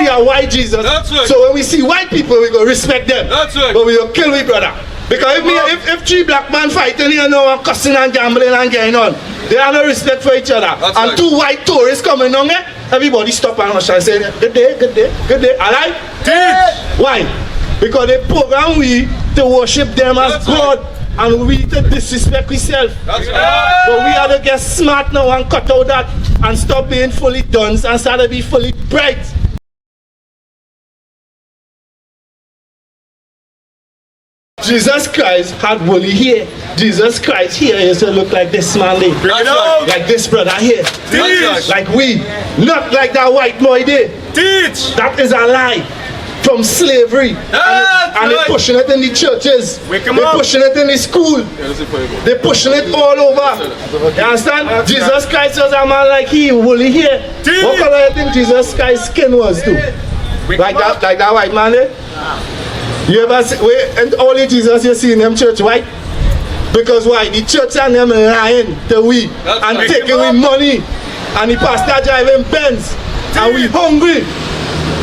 we are white Jesus. That's right. So when we see white people, we go respect them. That's right. But we will kill we brother. Because if three black men fighting here now and cussing and gambling and getting on, they have no respect for each other. That's and right. two white tourists coming on here, everybody stop and rush and say, good day, good day, good day. Alright? Why? Because they program we to worship them as That's God. Right. And we to disrespect ourselves. That's right. But we have to get smart now and cut out that and stop being fully dunce and start to be fully bright. Jesus Christ had woolly hair. Jesus Christ here used to look like this man there. Right. Like this brother here. Teach. Like we. Not like that white boy there. Teach. That is a lie. From slavery. And they're pushing it in the churches. They're pushing it in the school. They're pushing it all over. You understand? Jesus Christ was a man like he, woolly hair. What color you think Jesus Christ's skin was too? Like that white man there? You ever see, and only Jesus you see in them church white? Because why? The church and them lying to we and taking we money. And the pastor driving Benz. And we hungry.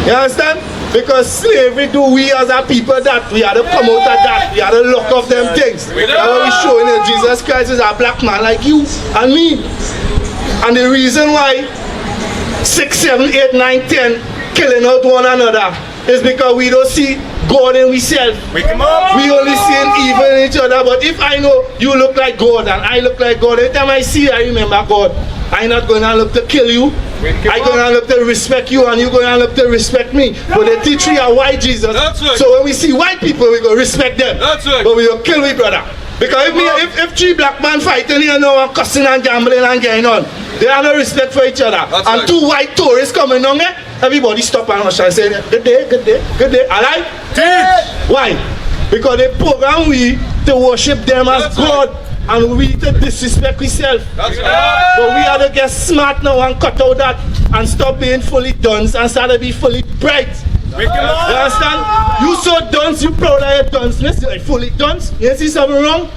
You understand? Because slavery do we as a people that we had to come out of that, we had to lock off them things. That's what we showing that Jesus Christ is a black man like you and me. And the reason why 6, 7, 8, 9, 10 killing out one another is because we don't see God in ourselves. We only seeing evil in each other. But if I know you look like God and I look like God, every time I see you, I remember God. I'm not going to look to kill you. I'm going to look to respect you and you're going to look to respect me. But they teach we are white Jesus. Right. So when we see white people, we go respect them. Right. But we will kill we brother. Because if three black men fighting here now and cussing and gambling and getting on, they have no respect for each other. And two white tourists coming on here, everybody stop and rush and say, good day, good day, good day. Alright? Why? Because they program we to worship them as God. And we to disrespect ourselves. But we have to get smart now and cut out that and stop being fully dunce and start to be fully bright. You understand? You so dunce, you proud of your dunceness, you're fully dunce. You see something wrong?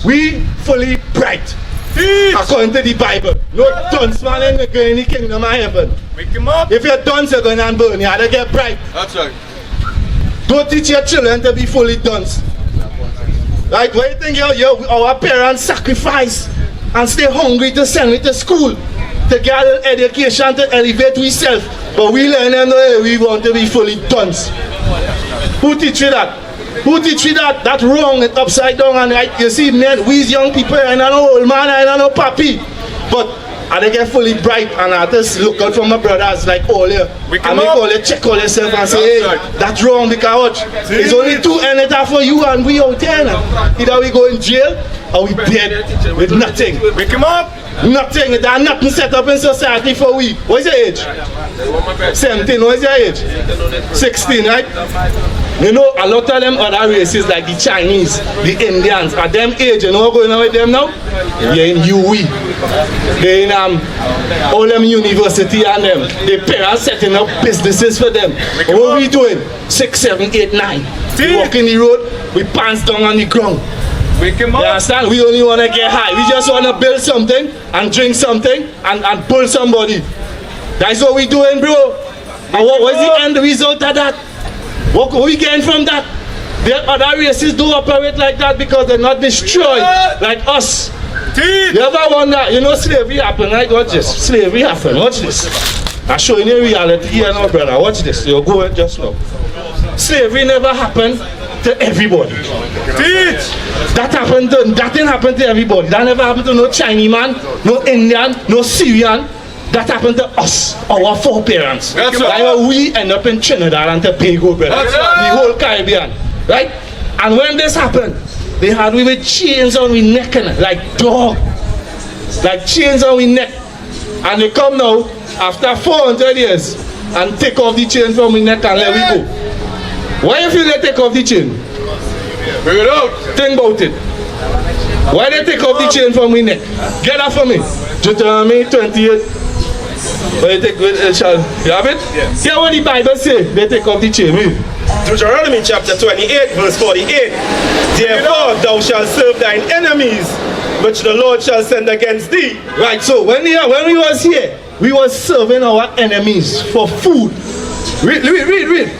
We fully bright. According to the Bible. No dunce man ain't going in the kingdom of heaven. If you're dunce, you're going to burn. You have to get bright. That's right. Don't teach your children to be fully dunce. Right, what do you think our parents sacrifice and stay hungry to send me to school to get an education to elevate ourselves, but we learn them that we want to be fully dunce. Who teach you that? Who teach you that? That's wrong, it's upside down and right. You see, men, we young people, I don't know old man, I don't know papi, but I they get fully bright and I just look out for my brothers like all here. I make all you check all yourself and say, hey, that's wrong because it's only two ends for you and we out there now. Either we go in jail or we dead with nothing. Wake him up. Nothing. There's nothing set up in society for we. What's your age? 17. What's your age? 16, right? You know, a lot of them other races like the Chinese, the Indians, at them age, you know what's going on with them now? They're in IUIC. They're in all them university and them. Their parents setting up businesses for them. And what we doing? 6, 7, 8, 9. We walk in the road, we pants down on the ground. Wake him up. You understand? We only want to get high. We just want to build something and drink something and pull somebody. That's what we doing, bro. And what was the end result of that? What we getting from that? The other races do operate like that because they're not destroyed like us. You ever wonder, you know slavery happened, right? Watch this. Slavery happened. Watch this. I'm showing you reality here now, brother. Watch this. You'll go ahead just now. Slavery never happened to everybody. That didn't happen to everybody. That never happened to no Chinese man, no Indian, no Syrian. That happened to us, our foreparents. That's right. We end up in Trinidad and Tobago, brother. The whole Caribbean, right? And when this happened, they had we with chains on we neck and like dog, like chains on we neck. And they come now after 400 years and take off the chain from we neck and let we go. Why you feel they take off the chain? Bring it out. Think about it. Why they take off the chain from my neck? Get that for me. Deuteronomy 28. Why you take you have it? Yes. Hear what the Bible say. They take off the chain. Deuteronomy chapter 28 verse 48. Therefore thou shalt serve thine enemies, which the Lord shall send against thee. Right, so when we was here, we was serving our enemies for food. Read.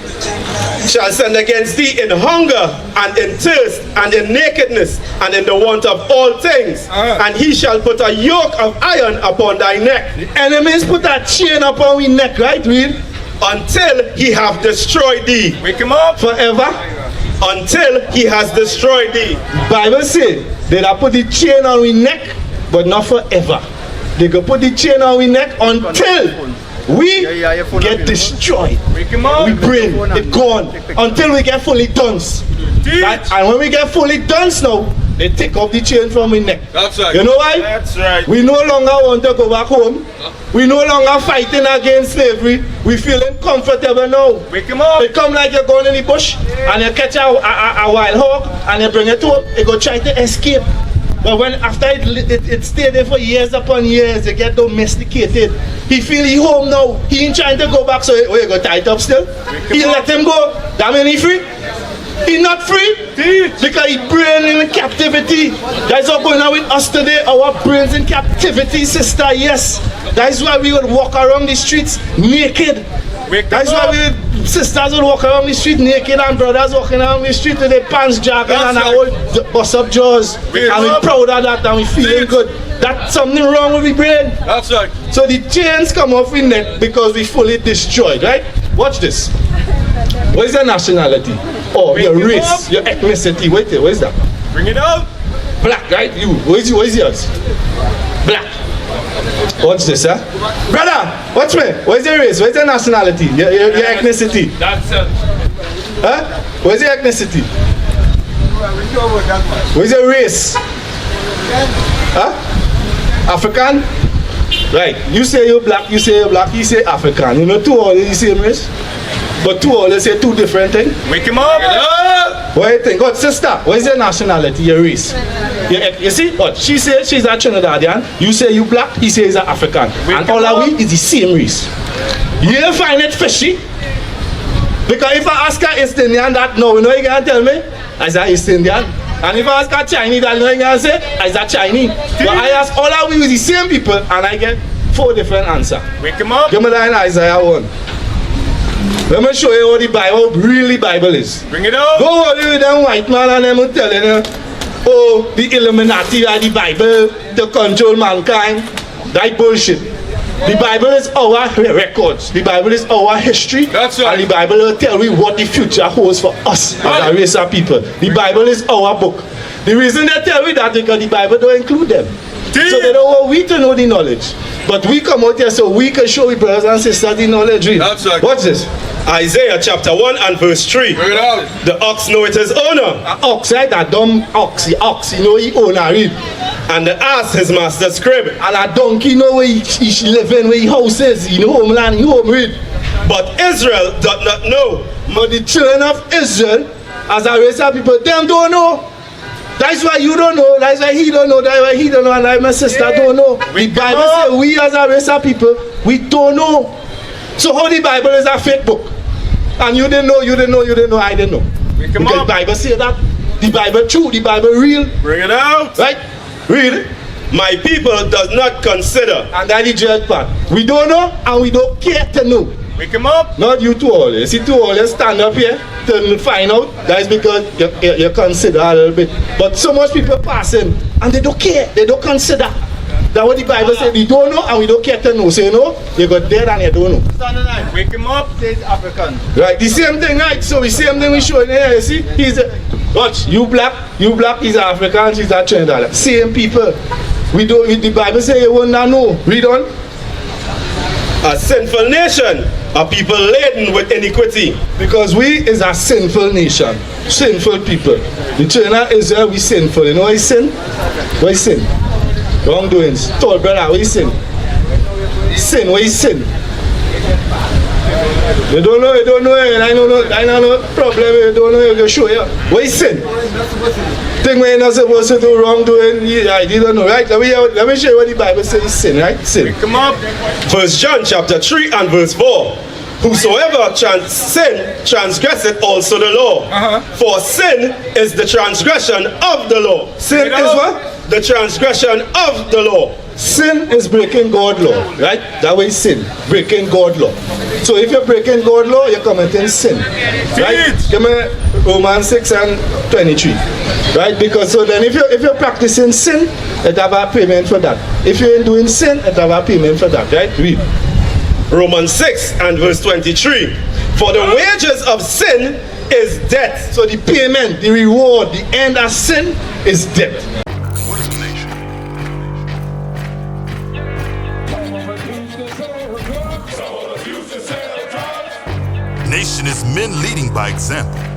Shall send against thee in hunger and in thirst and in nakedness and in the want of all things. And he shall put a yoke of iron upon thy neck. The enemies put a chain upon we neck, right? Read. Until he have destroyed thee. Wake him up. Forever. Until he has destroyed thee. Bible say they da put the chain on we neck, but not forever. They go put the chain on we neck until we get destroyed. Wake him up. We brain it gone until we get fully Dunce. Right? And when we get fully Dunce now, they take off the chain from we neck. That's right. You know why? That's right. We no longer want to go back home. We no longer fighting against slavery. We feeling comfortable now. Wake him up. It come like you're going in the bush and you catch a wild hog and you bring it to him. It go try to escape. But when after it stay there for years upon years, it get domesticated. He feel he home now. He ain't trying to go back, so you go tight up still. He let him go. That mean he free? He not free because he brain in captivity. That's what's going on with us today. Our brains in captivity, sister. Yes. That's why we would walk around the streets naked. That's why we sisters would walk around the street naked and brothers walking around the street with their pants jacket and our old bust up jaws. And we're proud of that and we feeling good. That's something wrong with the brain. That's right. So the chains come off in neck because we fully destroyed, right? Watch this. What is your nationality? Oh, your race, your ethnicity. Wait there, what is that? Bring it out. Black, right? You. What is yours? Black. Watch this, huh? Brother, watch me. What is your race? What is your nationality? Your ethnicity? That's Huh? What is your ethnicity? What is your race? Huh? African? Right. You say you're black, you say you're black, he say African. You know, two all is the same race? But two all say two different things. Wake him up. What do you think? God, sister, what is your nationality, your race? You see? What? She says she's a Trinidadian. You say you black, he says he's an African. And all of we is the same race. You don't find it fishy? Because if I ask her East Indian that, no, you know you can tell me? I say East Indian. And if I ask her Chinese, that, you know you can say? I say Chinese. But I ask all of we is the same people and I get 4 different answers. Wake him up. Give me that in Isaiah 1. Let me show you what the Bible, really Bible is. Bring it out. Go over with them white man and them telling you, oh, the Illuminati are the Bible to control mankind. That bullshit. The Bible is our records. The Bible is our history. That's right. And the Bible will tell me what the future holds for us as a race of people. The Bible is our book. The reason they tell me that is because the Bible don't include them. So they don't want we to know the knowledge. But we come out here so we can show we brothers and sisters the knowledge. That's right. What's this? Isaiah chapter 1 and verse 3. Bring it out. The ox knoweth his owner. An ox, right? A dumb ox. The ox, you know, he own a read. And the ass his master's crib. And a donkey, you know where he live in, where he house is. You know, homeland, he home read. But Israel doth not know. But the children of Israel, as a race of people, them don't know. That's why you don't know, that's why he don't know, that's why he don't know, and I, my sister don't know. The Bible says we as a race of people, we don't know. So how the Bible is a fake book? And you didn't know, I didn't know. Because the Bible says that. The Bible true, the Bible real. Bring it out. Right? Read it. My people does not consider. And that's the judge part. We don't know and we don't care to know. Wake him up. Not you two all. You see two all, you stand up here to find out. That is because you consider a little bit. But so much people passing and they don't care. They don't consider. That's what the Bible says. We don't know and we don't care to know. So you know, you got dead and you don't know. Wake him up. Says African. Right, the same thing, right? So the same thing we showing here. You see, he's a, watch, you black, he's African, she's a Trinidad. Same people. We don't. The Bible say you won't know. Read on. A sinful nation, a people laden with iniquity. Because we is a sinful nation, sinful people. The children of Israel, we sinful. You know what is sin? What is sin? Wrongdoings. Tall brother, what is sin? Sin, what is sin? You don't know, and I don't know problem, you don't know, you can show you. What is sin? Thing when you're not supposed to do wrongdoing, you don't know, right? Let me show you what the Bible says is sin, right? Sin. Come up. 1 John chapter 3 and verse 4. Whosoever sin transgresseth also the law. For sin is the transgression of the law. Sin is what? The transgression of the law. sin is breaking God law, right? That way sin, breaking God law. So if you're breaking God law, you're committing sin, right? Give me Romans 6 and 23, right? Because so then if you're practicing sin, it have a payment for that. If you ain't doing sin, it have a payment for that, right? Read. Romans 6 and verse 23. For the wages of sin is death. So the payment, the reward, the end of sin is death. Nation is men leading by example.